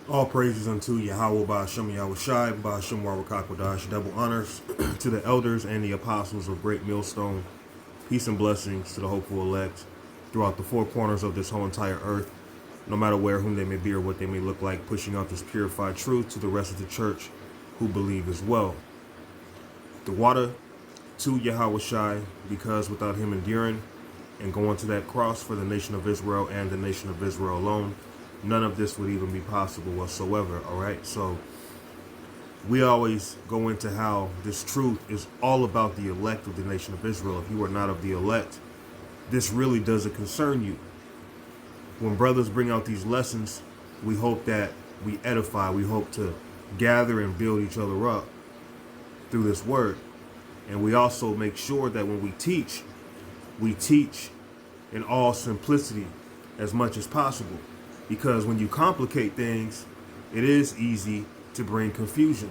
All praises unto Yahweh Ba'ashem Yahweh Shai, Ba'ashem Warakakwadash. Double honors to the elders and the apostles of Great Millstone. Peace and blessings to the hopeful elect throughout the four corners of this whole entire earth, no matter where, whom they may be, or what they may look like, pushing out this purified truth to the rest of the church who believe as well. The water to Yahweh Shai, because without him enduring and going to that cross for the nation of Israel and the nation of Israel alone, none of this would even be possible whatsoever. All right, so we always go into how this truth is all about the elect of the nation of Israel. If you are not of the elect, this really doesn't concern you. When brothers bring out these lessons, we hope that we edify, we hope to gather and build each other up through this word. And we also make sure that when we teach in all simplicity as much as possible. Because when you complicate things, it is easy to bring confusion.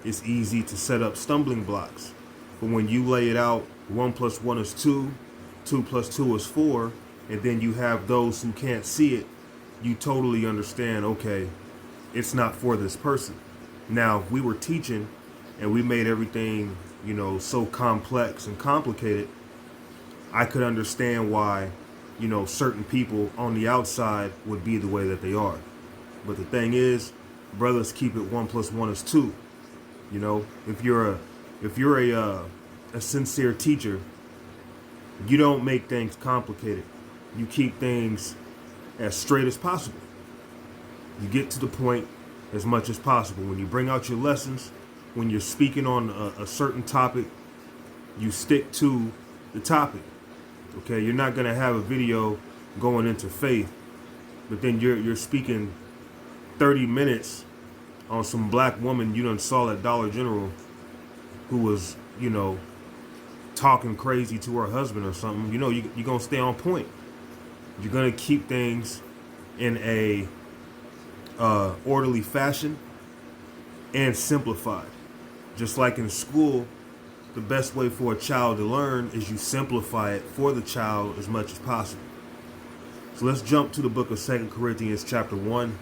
It's easy to set up stumbling blocks. But when you lay it out, 1 + 1 is 2, 2 + 2 is 4, and then you have those who can't see it, you totally understand, okay, it's not for this person. Now, if we were teaching and we made everything, so complex and complicated, I could understand why, certain people on the outside would be the way that they are. But the thing is, brothers keep it 1 + 1 is 2. If you're a sincere teacher, you don't make things complicated. You keep things as straight as possible. You get to the point as much as possible. When you bring out your lessons, when you're speaking on a certain topic, you stick to the topic. Okay, you're not gonna have a video going into faith, but then you're speaking 30 minutes on some black woman you done saw at Dollar General who was, talking crazy to her husband or something. You're gonna stay on point. You're gonna keep things in a orderly fashion and simplified. Just like in school, the best way for a child to learn is you simplify it for the child as much as possible. So let's jump to the book of 2 Corinthians chapter 1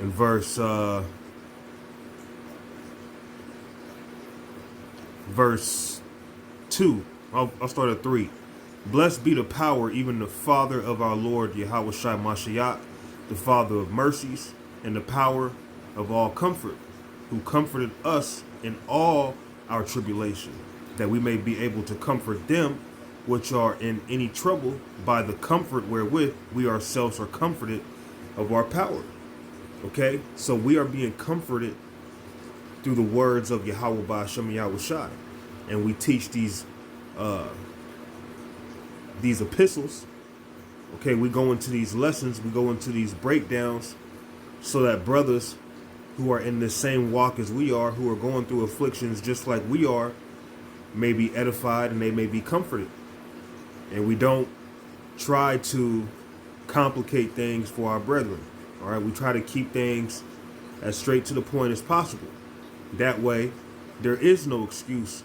and verse 2. I'll start at 3. Blessed be the power, even the Father of our Lord Yahweh Shai Mashiach, the Father of mercies, and the power of all comfort, who comforted us in all our tribulation, that we may be able to comfort them which are in any trouble by the comfort wherewith we ourselves are comforted of our power. Okay, so we are being comforted through the words of Yahweh Ba'ashem Yahweh Shai, and we teach these epistles. Okay, we go into these lessons, we go into these breakdowns, so that brothers who are in the same walk as we are, who are going through afflictions just like we are, may be edified and they may be comforted. And we don't try to complicate things for our brethren. All right, we try to keep things as straight to the point as possible. That way, there is no excuse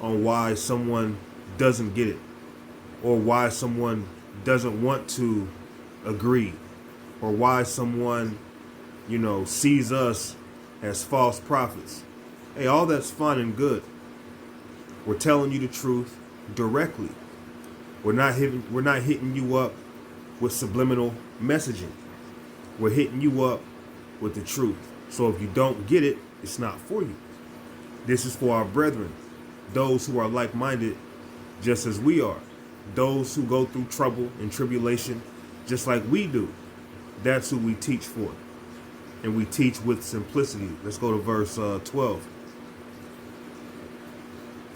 on why someone doesn't get it, or why someone doesn't want to agree, or why someone sees us as false prophets. Hey, all that's fine and good. We're telling you the truth directly. We're not hitting you up with subliminal messaging. We're hitting you up with the truth. So if you don't get it, it's not for you. This is for our brethren, those who are like-minded just as we are, those who go through trouble and tribulation just like we do. That's who we teach for. And we teach with simplicity. Let's go to verse 12.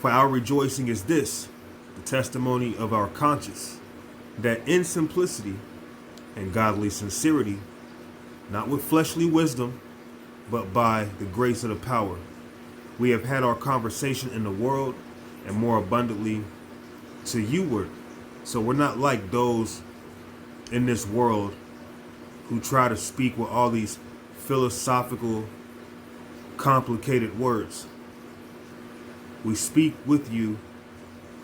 For our rejoicing is this, the testimony of our conscience, that in simplicity and godly sincerity, not with fleshly wisdom, but by the grace of the power, we have had our conversation in the world, and more abundantly to youward. So we're not like those in this world who try to speak with all these philosophical, complicated words. We speak with you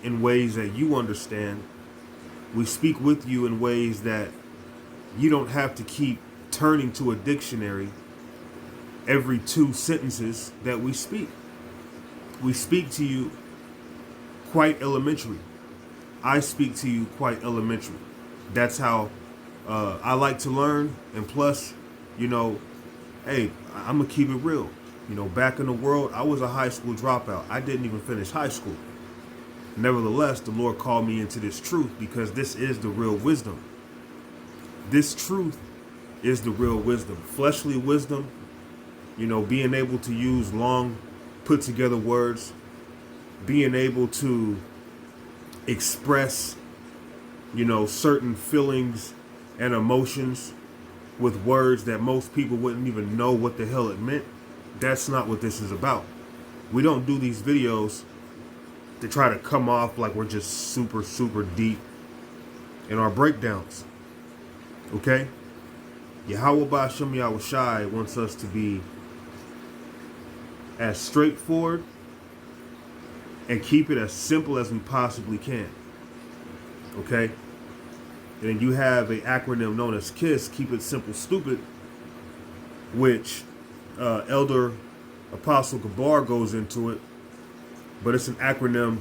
in ways that you understand We speak with you in ways that you don't have to keep turning to a dictionary every 2 sentences that we speak. We speak to you quite elementary. I speak to you quite elementary. That's how I like to learn. And plus, hey, I'm going to keep it real. Back in the world, I was a high school dropout. I didn't even finish high school. Nevertheless, the Lord called me into this truth because this is the real wisdom. This truth is the real wisdom. Fleshly wisdom, being able to use long, put together words, being able to express, certain feelings and emotions with words that most people wouldn't even know what the hell it meant. That's not what this is about. We don't do these videos to try to come off like we're just super, super deep in our breakdowns. Okay? Yahweh Ba'Shem Yahweh Shai wants us to be as straightforward and keep it as simple as we possibly can. Okay? And then you have an acronym known as KISS, Keep It Simple Stupid, which Elder Apostle Gabar goes into it, but it's an acronym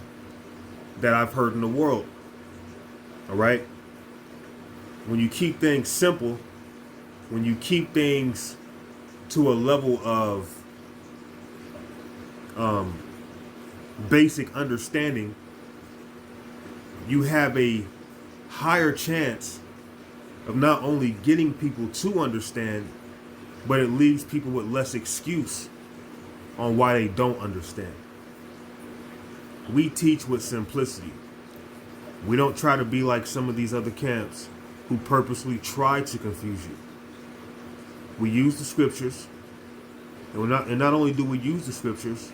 that I've heard in the world. All right? When you keep things simple, when you keep things to a level of basic understanding, you have a higher chance of not only getting people to understand, but it leaves people with less excuse on why they don't understand. We teach with simplicity. We don't try to be like some of these other camps who purposely try to confuse you. We use the scriptures, and not only do we use the scriptures,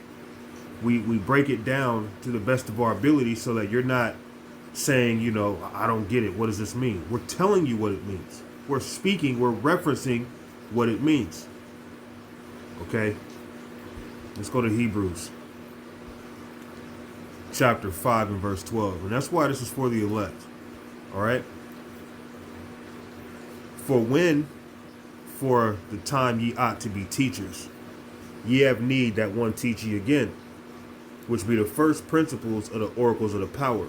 we break it down to the best of our ability so that you're not saying, I don't get it. What does this mean? We're telling you what it means. We're speaking, we're referencing what it means. Okay? Let's go to Hebrews chapter 5 and verse 12. And that's why this is for the elect. All right? For the time ye ought to be teachers, ye have need that one teach ye again, which be the first principles of the oracles of the power,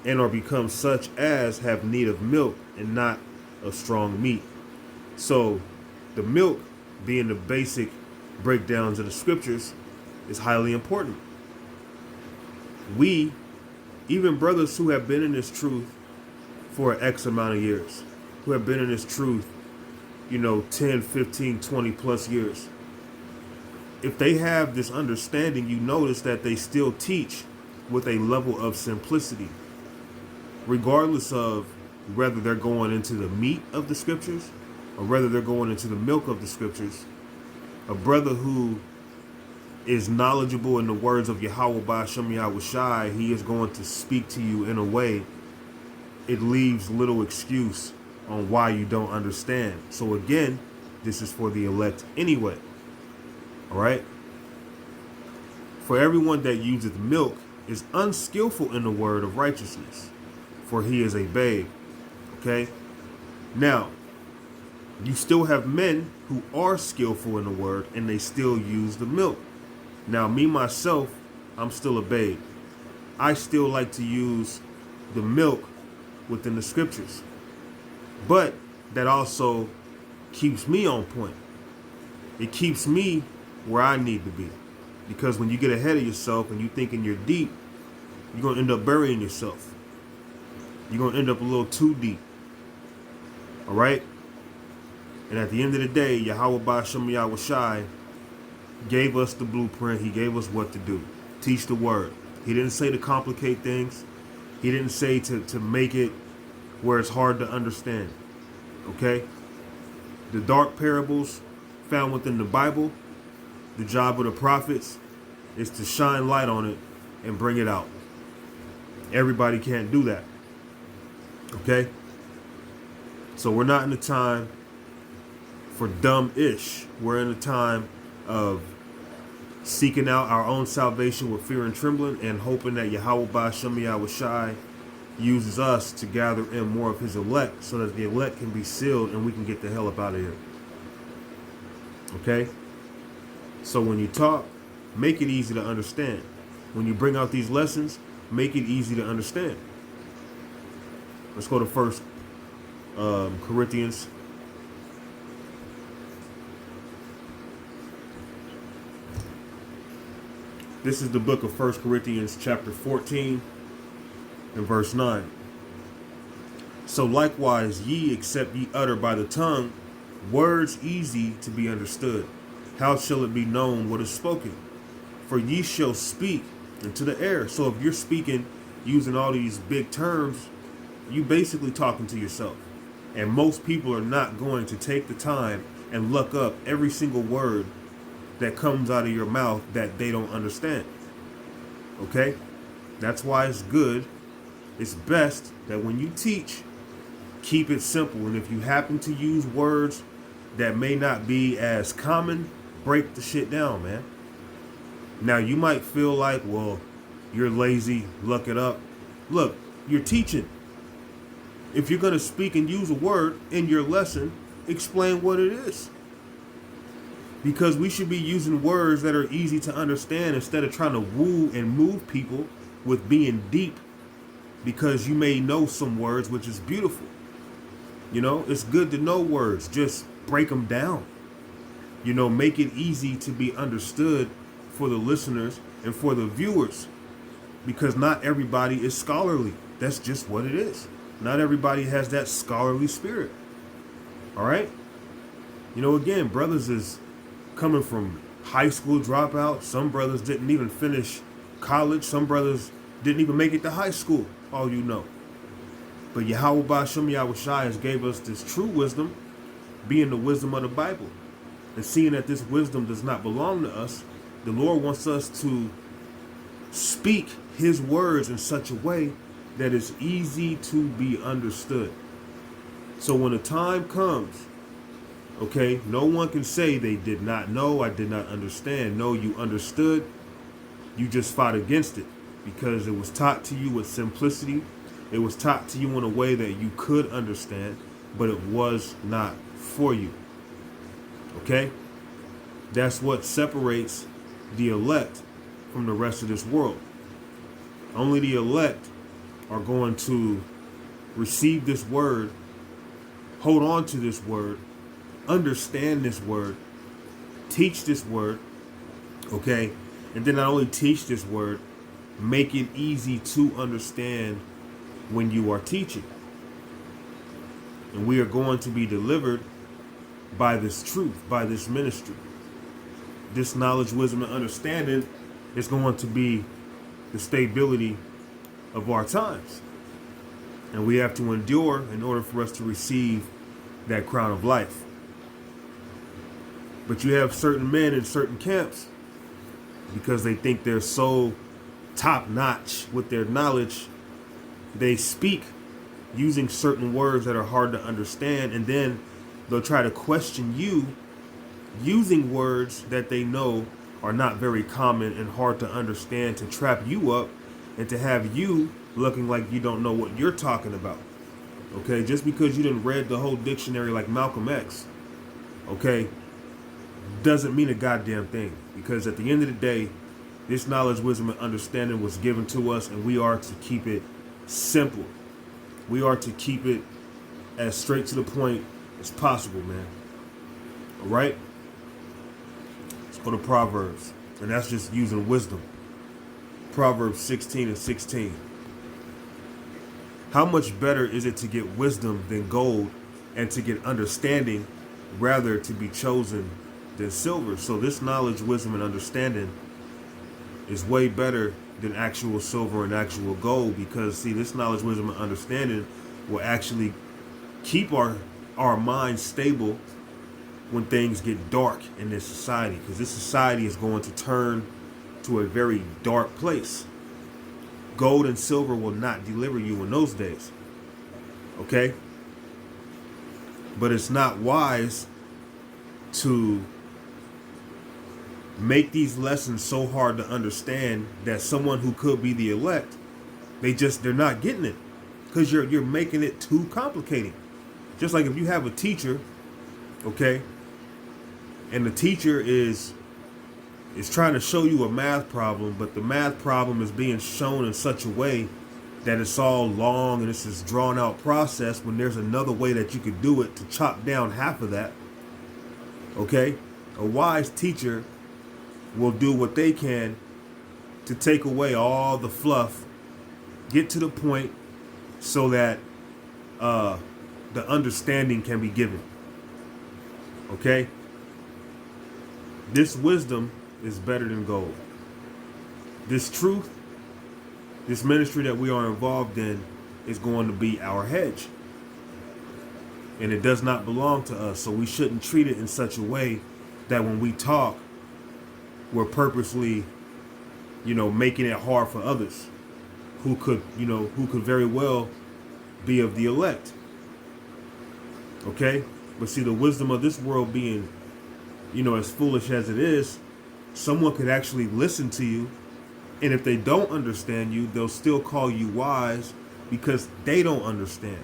and are become such as have need of milk and not of strong meat. So the milk, being the basic breakdowns of the scriptures, is highly important. We, even brothers who have been in this truth for X amount of years, who have been in this truth, 10, 15, 20 plus years, if they have this understanding, you notice that they still teach with a level of simplicity, regardless of whether they're going into the meat of the scriptures or whether they're going into the milk of the scriptures. A brother who is knowledgeable in the words of Yahweh Ba'Shem Yahweh Shai, he is going to speak to you in a way it leaves little excuse on why you don't understand. So again, this is for the elect anyway. All right? For everyone that useth milk is unskillful in the word of righteousness, for he is a babe. Okay? Now, you still have men who are skillful in the word and they still use the milk. Now, me, myself, I'm still a babe. I still like to use the milk within the scriptures. But that also keeps me on point. It keeps me where I need to be. Because when you get ahead of yourself and you thinking you're deep, you're going to end up burying yourself. You're going to end up a little too deep. All right? And at the end of the day, Yahweh Ba'Shem Yahweh Shai gave us the blueprint. He gave us what to do. Teach the word. He didn't say to complicate things. He didn't say to make it where it's hard to understand. Okay? The dark parables found within the Bible, the job of the prophets is to shine light on it and bring it out. Everybody can't do that. Okay? So we're not in the time for dumb-ish. We're in a time of seeking out our own salvation with fear and trembling and hoping that Yahweh Ba'Shem Yahweh Shai uses us to gather in more of his elect so that the elect can be sealed and we can get the hell up out of here. Okay? So when you talk, make it easy to understand. When you bring out these lessons, make it easy to understand. Let's go to First Corinthians. This is the book of 1 Corinthians chapter 14 and verse 9. So likewise ye, except ye utter by the tongue words easy to be understood, how shall it be known what is spoken? For ye shall speak into the air. So if you're speaking using all these big terms, you basically talking to yourself. And most people are not going to take the time and look up every single word that comes out of your mouth that they don't understand. Okay? That's why it's good. It's best that when you teach, keep it simple. And if you happen to use words that may not be as common, break the shit down, man. Now, you might feel like, well, you're lazy, look it up. Look, you're teaching. If you're going to speak and use a word in your lesson, explain what it is. Because we should be using words that are easy to understand instead of trying to woo and move people with being deep, because you may know some words, which is beautiful. You know, it's good to know words. Just break them down. You know, make it easy to be understood for the listeners and for the viewers, because not everybody is scholarly. That's just what it is. Not everybody has that scholarly spirit. All right? You know, again, brothers is coming from high school dropout. Some brothers didn't even finish college. Some brothers didn't even make it to high school, all you know. But Yahweh Ba'Shem Yahushua has gave us this true wisdom, being the wisdom of the Bible. And seeing that this wisdom does not belong to us, the Lord wants us to speak his words in such a way that is easy to be understood. So when the time comes, okay, no one can say they did not know, I did not understand. No, you understood. You just fought against it because it was taught to you with simplicity. It was taught to you in a way that you could understand, but it was not for you. Okay? That's what separates the elect from the rest of this world. Only the elect are going to receive this word, hold on to this word, understand this word, teach this word, okay? And then not only teach this word, make it easy to understand when you are teaching. And we are going to be delivered by this truth, by this ministry. This knowledge, wisdom, and understanding is going to be the stability of our times. And we have to endure in order for us to receive that crown of life. But you have certain men in certain camps, because they think they're so top-notch with their knowledge, they speak using certain words that are hard to understand, and then they'll try to question you using words that they know are not very common and hard to understand, to trap you up and to have you looking like you don't know what you're talking about. Okay, just because you didn't read the whole dictionary like Malcolm X, okay, doesn't mean a goddamn thing. Because at the end of the day, this knowledge, wisdom, and understanding was given to us, and we are to keep it simple. We are to keep it as straight to the point as possible, man. All right? Let's go to Proverbs, and that's just using wisdom. Proverbs 16 and 16. How much better is it to get wisdom than gold, and to get understanding rather to be chosen than silver? So this knowledge, wisdom, and understanding is way better than actual silver and actual gold, because see, this knowledge, wisdom, and understanding will actually keep our minds stable when things get dark in this society, because this society is going to turn to a very dark place. Gold and silver will not deliver you in those days. Okay? But it's not wise to make these lessons so hard to understand that someone who could be the elect, they're not getting it. because you're making it too complicated. Just like if you have a teacher, okay, and the teacher is trying to show you a math problem, but the math problem is being shown in such a way that it's all long and it's this drawn out process, when there's another way that you could do it to chop down half of that. Okay, a wise teacher will do what they can to take away all the fluff, get to the point, so that the understanding can be given. Okay, this wisdom is better than gold. This truth, this ministry that we are involved in, is going to be our hedge. And it does not belong to us. So we shouldn't treat it in such a way that when we talk, we're purposely, making it hard for others who could very well be of the elect. Okay? But see, the wisdom of this world being, as foolish as it is, someone could actually listen to you, and if they don't understand you, they'll still call you wise because they don't understand.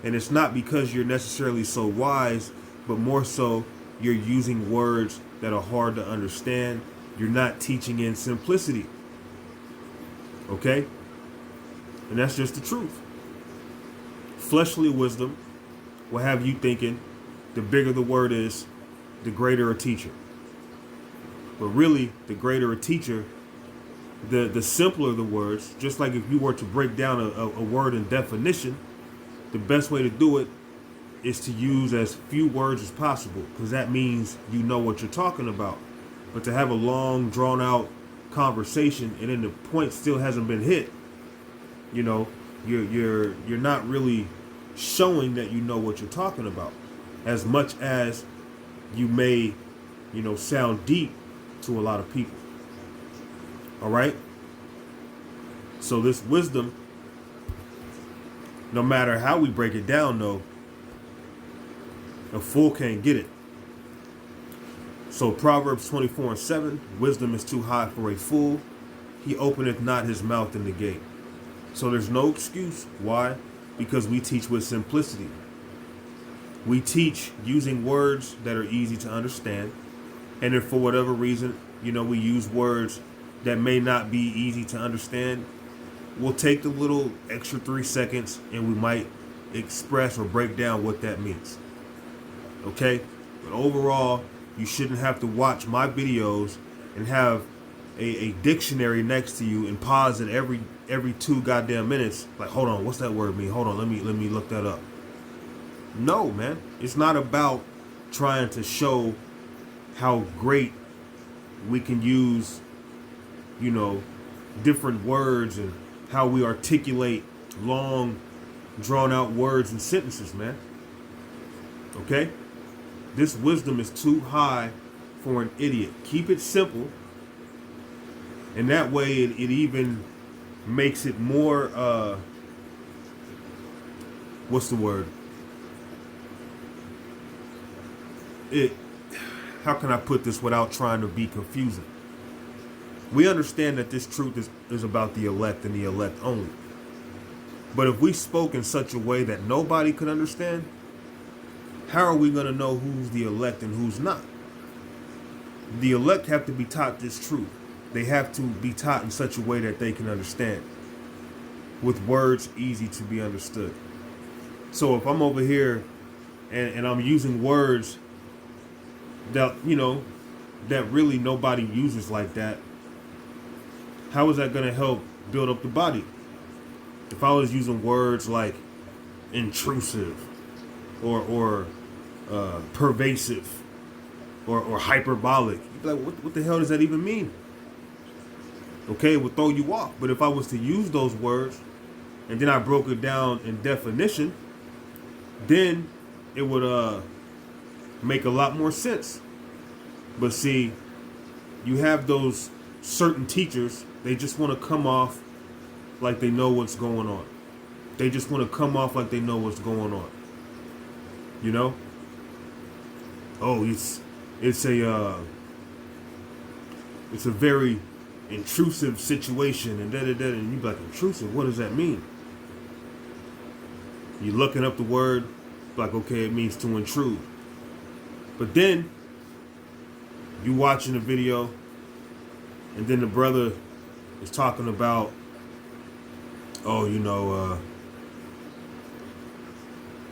And it's not because you're necessarily so wise, but more so you're using words that are hard to understand. You're not teaching in simplicity. Okay? And that's just the truth. Fleshly wisdom will have you thinking the bigger the word is, the greater a teacher. But really, the greater a teacher, the simpler the words. Just like if you were to break down a word in definition, the best way to do it is to use as few words as possible, because that means you know what you're talking about. But to have a long, drawn-out conversation and then the point still hasn't been hit, you're not really showing that you know what you're talking about, as much as you may, sound deep to a lot of people. All right? So this wisdom, no matter how we break it down, though, a fool can't get it. So Proverbs 24:7, wisdom is too high for a fool. He openeth not his mouth in the gate. So there's no excuse. Why? Because we teach with simplicity. We teach using words that are easy to understand. And if for whatever reason, we use words that may not be easy to understand, we'll take the little extra 3 seconds and we might express or break down what that means. Okay? But overall, you shouldn't have to watch my videos and have a dictionary next to you and pause it every 2 goddamn minutes. Like, hold on, what's that word mean? Hold on, let me look that up. No, man. It's not about trying to show how great we can use, different words and how we articulate long, drawn-out words and sentences, man. Okay? This wisdom is too high for an idiot. Keep it simple. And that way it even makes it more, what's the word? How can I put this without trying to be confusing? We understand that this truth is about the elect and the elect only. But if we spoke in such a way that nobody could understand, how are we going to know who's the elect and who's not? The elect have to be taught this truth. They have to be taught in such a way that they can understand, with words easy to be understood. So if I'm over here and I'm using words that, that really nobody uses like that, how is that going to help build up the body? If I was using words like intrusive or pervasive or hyperbolic, you'd be like, what the hell does that even mean? Okay, it would throw you off. But if I was to use those words and then I broke it down in definition, then it would make a lot more sense. But see, you have those certain teachers, they just want to come off like they know what's going on. They just want to come off like they know what's going on. Oh, it's a very intrusive situation and and you be like, intrusive, what does that mean? You're looking up the word, like, okay, it means to intrude. But then you watching the video, and then the brother is talking about, oh,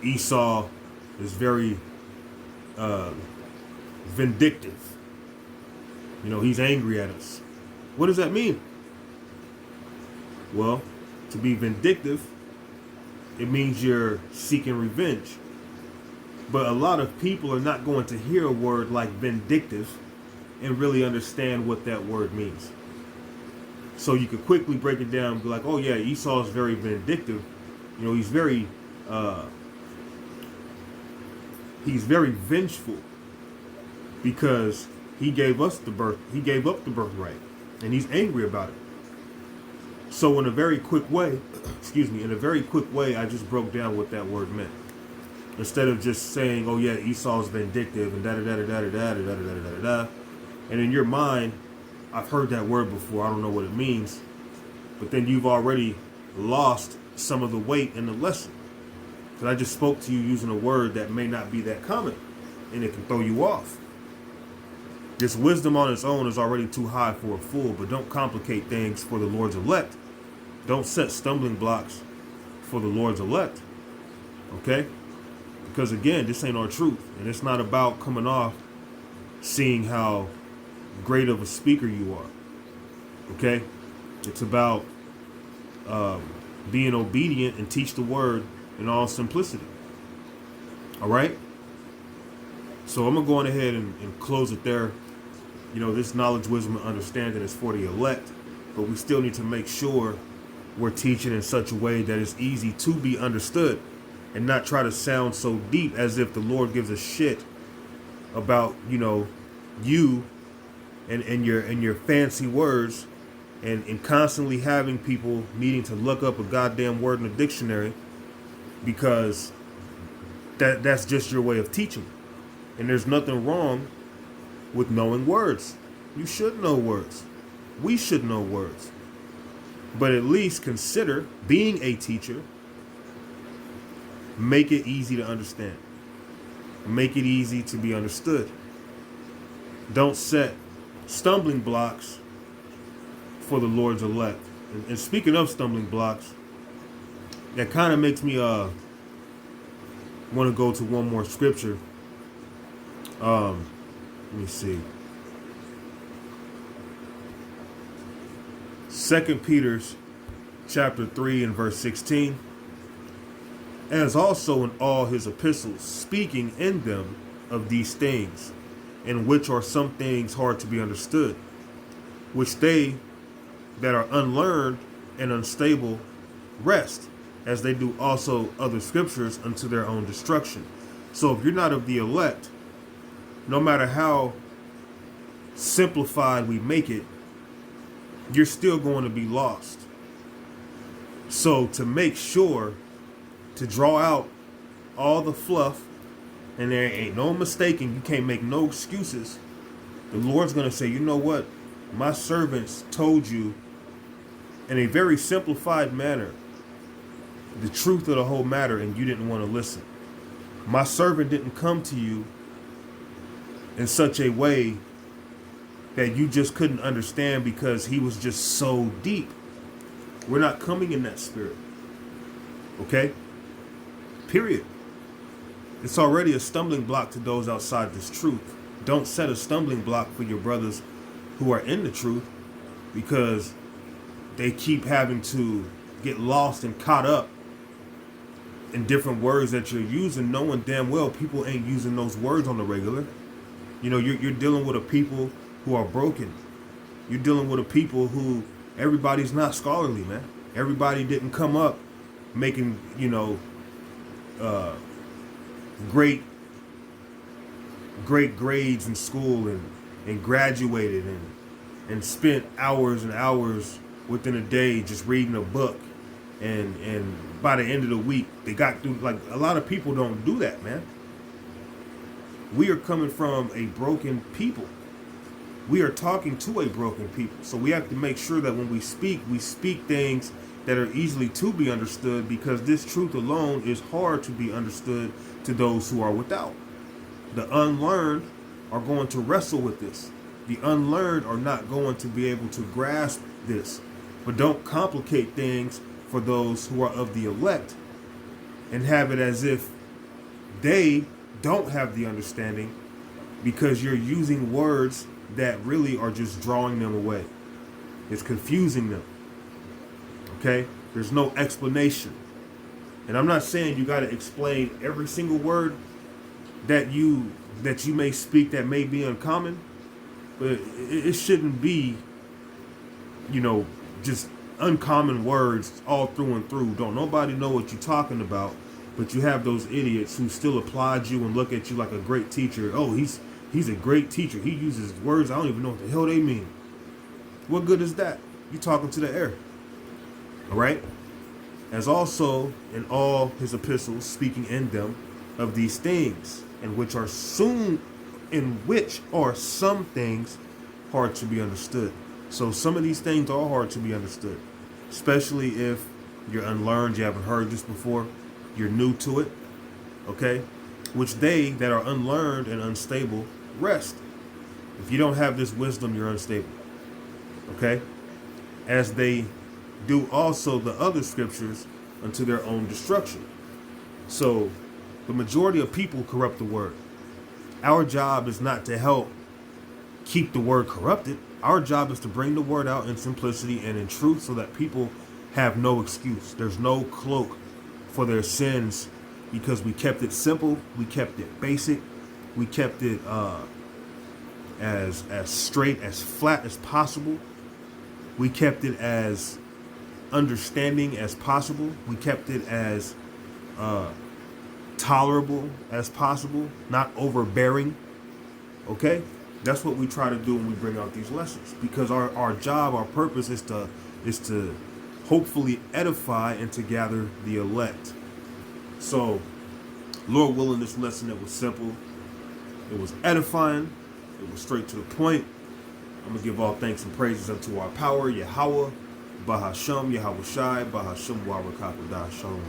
Esau is very vindictive. He's angry at us. What does that mean? Well, to be vindictive, it means you're seeking revenge. But a lot of people are not going to hear a word like vindictive and really understand what that word means. So you could quickly break it down and be like, oh yeah, Esau is very vindictive. He's very vengeful because he gave us the birth. He gave up the birthright, and he's angry about it. So in a very quick way, I just broke down what that word meant. Instead of just saying, oh yeah, Esau's vindictive and da-da-da-da-da-da-da-da-da-da-da-da. And in your mind, I've heard that word before, I don't know what it means. But then you've already lost some of the weight in the lesson. Because I just spoke to you using a word that may not be that common. And it can throw you off. This wisdom on its own is already too high for a fool, but don't complicate things for the Lord's elect. Don't set stumbling blocks for the Lord's elect. Okay? Because again, this ain't our truth. And it's not about coming off seeing how great of a speaker you are. Okay? It's about being obedient and teach the word in all simplicity. All right? So I'm going to go on ahead and close it there. This knowledge, wisdom, and understanding is for the elect, but we still need to make sure we're teaching in such a way that it's easy to be understood and not try to sound so deep as if the Lord gives a shit about, you and your fancy words and constantly having people needing to look up a goddamn word in a dictionary because that's just your way of teaching. And there's nothing wrong with knowing words. You should know words. We should know words. But at least consider being a teacher. Make it easy to understand. Make it easy to be understood. Don't set stumbling blocks for the Lord's elect. And speaking of stumbling blocks, that kind of makes me want to go to one more scripture. Let me see. 2 Peter chapter 3 and verse 16. As also in all his epistles, speaking in them of these things, in which are some things hard to be understood, which they that are unlearned and unstable rest, as they do also other scriptures unto their own destruction. So if you're not of the elect, no matter how simplified we make it, you're still going to be lost. So to make sure to draw out all the fluff, and there ain't no mistaking, you can't make no excuses, the Lord's going to say, you know what? My servants told you in a very simplified manner the truth of the whole matter, and you didn't want to listen. My servant didn't come to you in such a way that you just couldn't understand because he was just so deep. We're not coming in that spirit. Okay? Period. It's already a stumbling block to those outside this truth. Don't set a stumbling block for your brothers who are in the truth, because they keep having to get lost and caught up in different words that you're using, knowing damn well people ain't using those words on the regular. You're dealing with a people who are broken. You're dealing with a people who, everybody's not scholarly, man. Everybody didn't come up making, great grades in school and graduated and spent hours and hours within a day just reading a book. And by the end of the week, they got through. Like, a lot of people don't do that, man. We are coming from a broken people. We are talking to a broken people. So we have to make sure that when we speak things that are easily to be understood, because this truth alone is hard to be understood to those who are without. The unlearned are going to wrestle with this. The unlearned are not going to be able to grasp this. But don't complicate things for those who are of the elect and have it as if they don't have the understanding, because you're using words that really are just drawing them away. It's confusing them. Okay? There's no explanation. And I'm not saying you got to explain every single word that you may speak that may be uncommon, but it shouldn't be, just uncommon words all through and through. Don't nobody know what you're talking about, but you have those idiots who still applaud you and look at you like a great teacher. Oh, he's a great teacher. He uses words I don't even know what the hell they mean. What good is that? You talking to the air. All right? As also in all his epistles, speaking in them of these things, in which are some things hard to be understood. So some of these things are hard to be understood, especially if you're unlearned, you haven't heard this before, you're new to it, okay? Which they that are unlearned and unstable rest. If you don't have this wisdom, you're unstable, okay? As they do also the other scriptures unto their own destruction. So the majority of people corrupt the word. Our job is not to help keep the word corrupted. Our job is to bring the word out in simplicity and in truth so that people have no excuse. There's no cloak for their sins, because we kept it simple, we kept it basic, we kept it as straight, as flat as possible. We kept it as understanding as possible. We kept it as tolerable as possible, not overbearing. Okay? That's what we try to do when we bring out these lessons, because our job, our purpose is to hopefully edify and to gather the elect. So, Lord willing, this lesson, it was simple, it was edifying, it was straight to the point. I'm going to give all thanks and praises unto our power, Yahweh, Bahasham, Yahweh Shai, Bahasham, Warakakadah, Shalom.